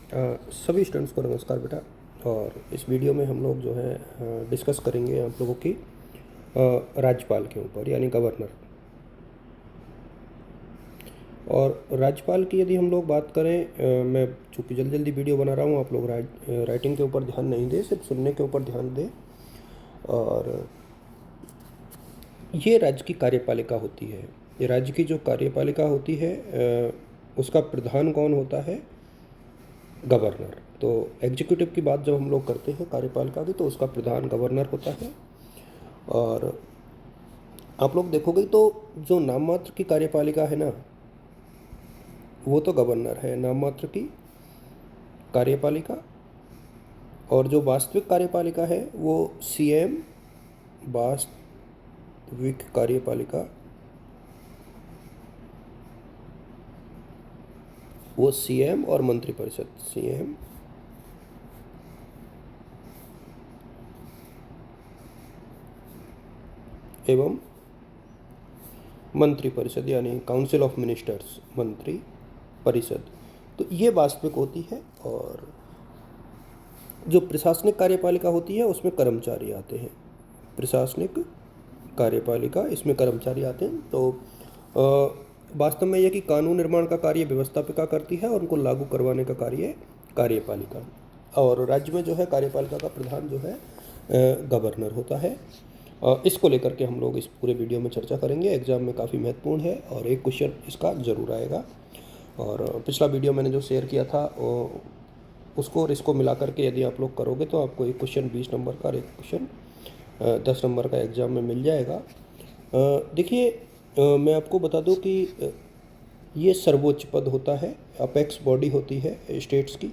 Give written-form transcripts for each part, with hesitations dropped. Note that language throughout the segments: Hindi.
सभी स्टूडेंट्स को नमस्कार बेटा। और इस वीडियो में हम लोग जो है डिस्कस करेंगे आप लोगों की राज्यपाल के ऊपर यानी गवर्नर। और राज्यपाल की यदि हम लोग बात करें, मैं चूँकि जल्दी जल्दी वीडियो बना रहा हूँ, आप लोग राइटिंग के ऊपर ध्यान नहीं दें, सिर्फ सुनने के ऊपर ध्यान दें। और ये राज्य की कार्यपालिका होती है। ये राज्य की जो कार्यपालिका होती है उसका प्रधान कौन होता है? गवर्नर। तो एग्जीक्यूटिव की बात जब हम लोग करते हैं कार्यपालिका की, तो उसका प्रधान गवर्नर होता है। और आप लोग देखोगे तो जो नाम मात्र की कार्यपालिका है ना, वो तो गवर्नर है नाम मात्र की कार्यपालिका। और जो वास्तविक कार्यपालिका है वो सीएम, वास्तविक कार्यपालिका वो सीएम और मंत्रिपरिषद, सीएम एवं मंत्रिपरिषद यानी काउंसिल ऑफ मिनिस्टर्स, मंत्री परिषद। तो ये वास्तविक होती है। और जो प्रशासनिक कार्यपालिका होती है उसमें कर्मचारी आते हैं। प्रशासनिक कार्यपालिका, इसमें कर्मचारी आते हैं। तो वास्तव में यह कि कानून निर्माण का कार्य व्यवस्थापिका करती है और उनको लागू करवाने का कार्य कार्यपालिका। और राज्य में जो है कार्यपालिका का प्रधान जो है गवर्नर होता है। इसको लेकर के हम लोग इस पूरे वीडियो में चर्चा करेंगे। एग्जाम में काफ़ी महत्वपूर्ण है और एक क्वेश्चन इसका ज़रूर आएगा। और पिछला वीडियो मैंने जो शेयर किया था उसको और इसको मिला करके यदि आप लोग करोगे तो आपको एक क्वेश्चन 20 नंबर का और एक क्वेश्चन 10 नंबर का एग्ज़ाम में मिल जाएगा। देखिए, मैं आपको बता दूं कि ये सर्वोच्च पद होता है, अपेक्स बॉडी होती है स्टेट्स की।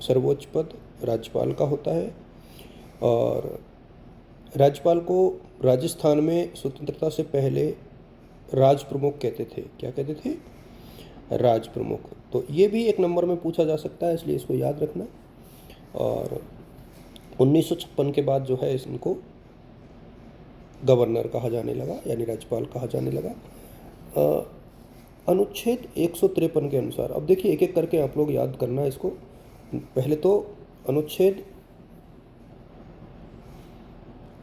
सर्वोच्च पद राज्यपाल का होता है। और राज्यपाल को राजस्थान में स्वतंत्रता से पहले राज प्रमुख कहते थे। क्या कहते थे? राज प्रमुख। तो ये भी एक नंबर में पूछा जा सकता है, इसलिए इसको याद रखना। और 1956 के बाद जो है इनको गवर्नर कहा जाने लगा, यानी राज्यपाल कहा जाने लगा अनुच्छेद 153 के अनुसार। अब देखिए एक एक करके आप लोग याद करना इसको। पहले तो अनुच्छेद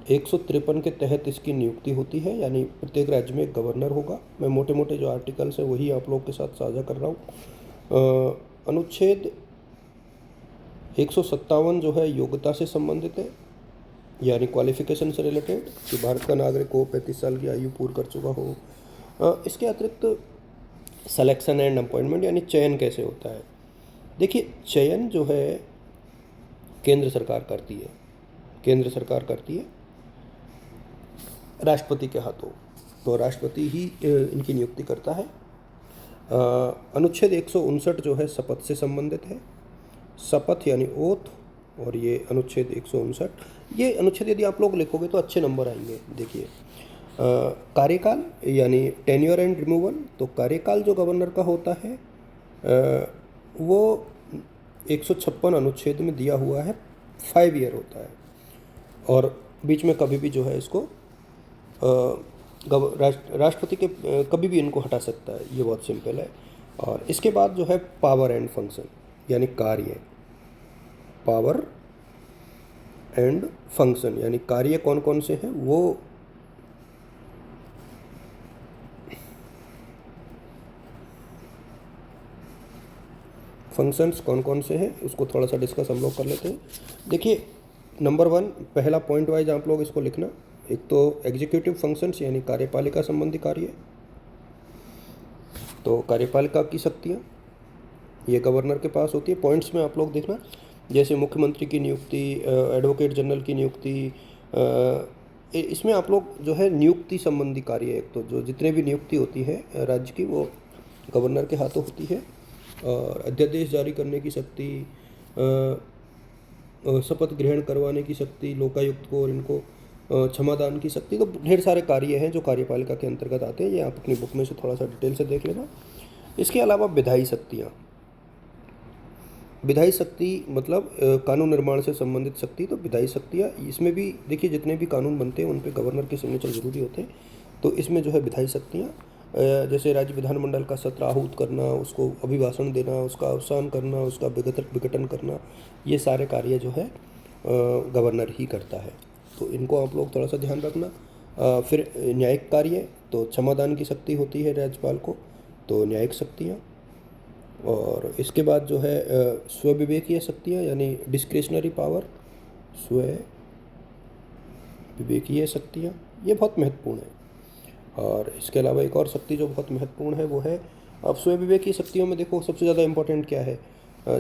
153 के तहत इसकी नियुक्ति होती है, यानी प्रत्येक राज्य में एक गवर्नर होगा। मैं मोटे मोटे जो आर्टिकल्स है वही आप लोग के साथ साझा कर रहा हूँ। अनुच्छेद 157 जो है योग्यता से संबंधित है, यानी क्वालिफिकेशन से रिलेटेड, कि भारत का नागरिक हो, 35 साल की आयु पूरी कर चुका हो। इसके अतिरिक्त सिलेक्शन एंड अपॉइंटमेंट, यानी चयन कैसे होता है। देखिए, चयन जो है केंद्र सरकार करती है। केंद्र सरकार करती है राष्ट्रपति के हाथों। तो राष्ट्रपति ही इनकी नियुक्ति करता है। अनुच्छेद 159 जो है शपथ से संबंधित है। शपथ यानी ओथ। और ये अनुच्छेद 159, ये अनुच्छेद यदि आप लोग लिखोगे तो अच्छे नंबर आएंगे। देखिए, कार्यकाल यानी टेन्योर एंड रिमूवल। तो कार्यकाल जो गवर्नर का होता है वो 156 अनुच्छेद में दिया हुआ है, 5 ईयर होता है। और बीच में कभी भी जो है इसको राष्ट्रपति के कभी भी इनको हटा सकता है, ये बहुत सिंपल है। और इसके बाद जो है पावर एंड फंक्शन, यानी कार्य। पावर एंड फंक्शन यानी कार्य कौन कौन से हैं, वो फंक्शंस कौन कौन से हैं उसको थोड़ा सा डिस्कस हम लोग कर लेते हैं। देखिए, नंबर 1 पहला पॉइंट वाइज आप लोग इसको लिखना। एक तो एग्जीक्यूटिव फंक्शंस यानी कार्यपालिका संबंधी कार्य। तो कार्यपालिका की शक्तियाँ ये गवर्नर के पास होती है। पॉइंट्स में आप लोग देखना, जैसे मुख्यमंत्री की नियुक्ति, एडवोकेट जनरल की नियुक्ति, इसमें आप लोग जो है नियुक्ति संबंधी कार्य, एक तो जो जितने भी नियुक्ति होती है राज्य की वो गवर्नर के हाथों होती है। और अध्यादेश जारी करने की शक्ति, शपथ ग्रहण करवाने की शक्ति लोकायुक्त को, और इनको क्षमादान की शक्ति। तो ढेर सारे कार्य हैं जो कार्यपालिका के अंतर्गत आते हैं। ये आप अपनी बुक में से थोड़ा सा डिटेल से देख लेना। इसके अलावा विधायी शक्तियाँ। विधायी शक्ति मतलब कानून निर्माण से संबंधित शक्ति। तो विधायी शक्तियाँ इसमें भी देखिए, जितने भी कानून बनते हैं उन पे गवर्नर के सिग्नेचर जरूरी होते हैं। तो इसमें जो है विधायी शक्तियाँ। जैसे राज्य विधानमंडल का सत्र आहूत करना, उसको अभिभाषण देना, उसका अवसान करना, उसका विघटन करना, ये सारे कार्य जो है गवर्नर ही करता है। तो इनको आप लोग थोड़ा सा ध्यान रखना। फिर न्यायिक कार्य, तो क्षमादान की शक्ति होती है राज्यपाल को, तो न्यायिक शक्तियाँ। और इसके बाद जो है स्वविवेकीय शक्तियाँ यानी डिस्क्रिशनरी पावर, स्व विवेकीय शक्तियाँ, ये बहुत महत्वपूर्ण है। और इसके अलावा एक और शक्ति जो बहुत महत्वपूर्ण है वो है, अब स्वविवेकीय शक्तियों में देखो सबसे ज़्यादा इम्पोर्टेंट क्या है।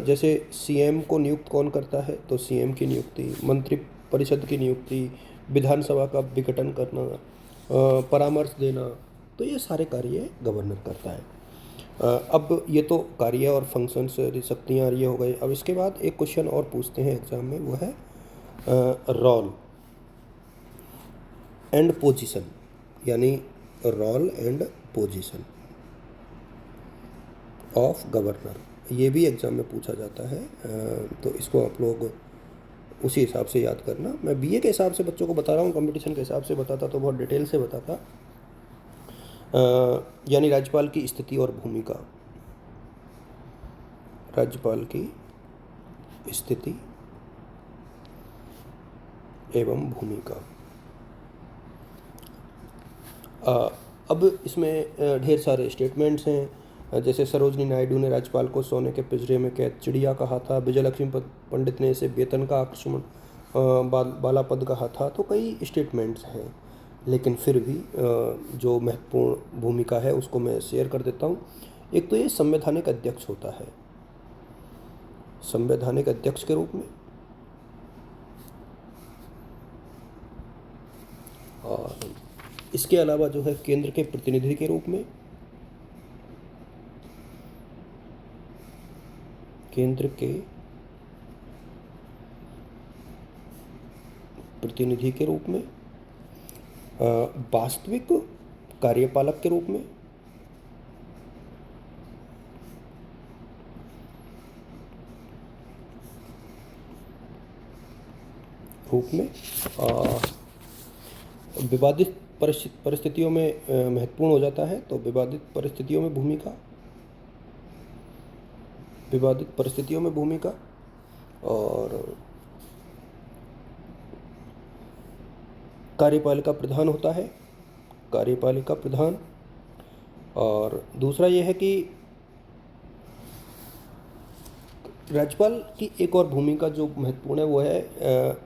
जैसे सीएम को नियुक्त कौन करता है, तो सीएम की नियुक्ति, मंत्री परिषद की नियुक्ति, विधानसभा का विघटन करना, परामर्श देना, तो ये सारे कार्य गवर्नर करता है। अब ये तो कार्य और फंक्शंस शक्तियाँ ये हो गई। अब इसके बाद एक क्वेश्चन और पूछते हैं एग्जाम में, वो है रोल एंड पोजीशन, यानी role and position of governor, ये भी एग्ज़ाम में पूछा जाता है। तो इसको आप लोग उसी हिसाब से याद करना। मैं बीए के हिसाब से बच्चों को बता रहा हूँ, कंपटीशन के हिसाब से बताता तो बहुत डिटेल से बताता। यानी राज्यपाल की स्थिति और भूमिका, राज्यपाल की स्थिति एवं भूमिका। अब इसमें ढेर सारे स्टेटमेंट्स हैं, जैसे सरोजनी नायडू ने राज्यपाल को सोने के पिंजरे में कैद चिड़िया कहा था, विजयलक्ष्मी पंडित ने इसे वेतन का आकस्मण बालापद कहा था। तो कई स्टेटमेंट्स हैं, लेकिन फिर भी जो महत्वपूर्ण भूमिका है उसको मैं शेयर कर देता हूँ। एक तो ये संवैधानिक अध्यक्ष होता है, संवैधानिक अध्यक्ष के रूप में, और इसके अलावा जो है केंद्र के प्रतिनिधि के रूप में, केंद्र के प्रतिनिधि के रूप में, वास्तविक कार्यपालक के रूप में, विवादित परिस्थितियों में महत्वपूर्ण हो जाता है, तो विवादित परिस्थितियों में भूमिका, विवादित परिस्थितियों में भूमिका। और कार्यपालिका प्रधान होता है, कार्यपालिका प्रधान। और दूसरा यह है कि राज्यपाल की एक और भूमिका जो महत्वपूर्ण है वो है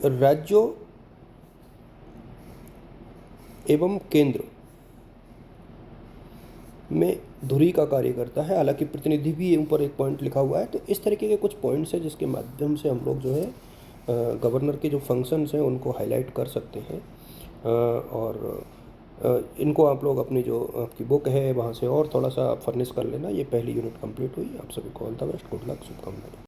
राज्यों एवं केंद्र में धुरी का कार्य करता है। हालांकि प्रतिनिधि भी ऊपर एक पॉइंट लिखा हुआ है। तो इस तरीके के कुछ पॉइंट्स हैं जिसके माध्यम से हम लोग जो है गवर्नर के जो फंक्शंस हैं उनको हाईलाइट कर सकते हैं। और इनको आप लोग अपनी जो आपकी बुक है वहाँ से और थोड़ा सा फर्निश कर लेना। ये पहली यूनिट कंप्लीट हुई। आप सभी को all the best, good luck, शुभकामनाएं।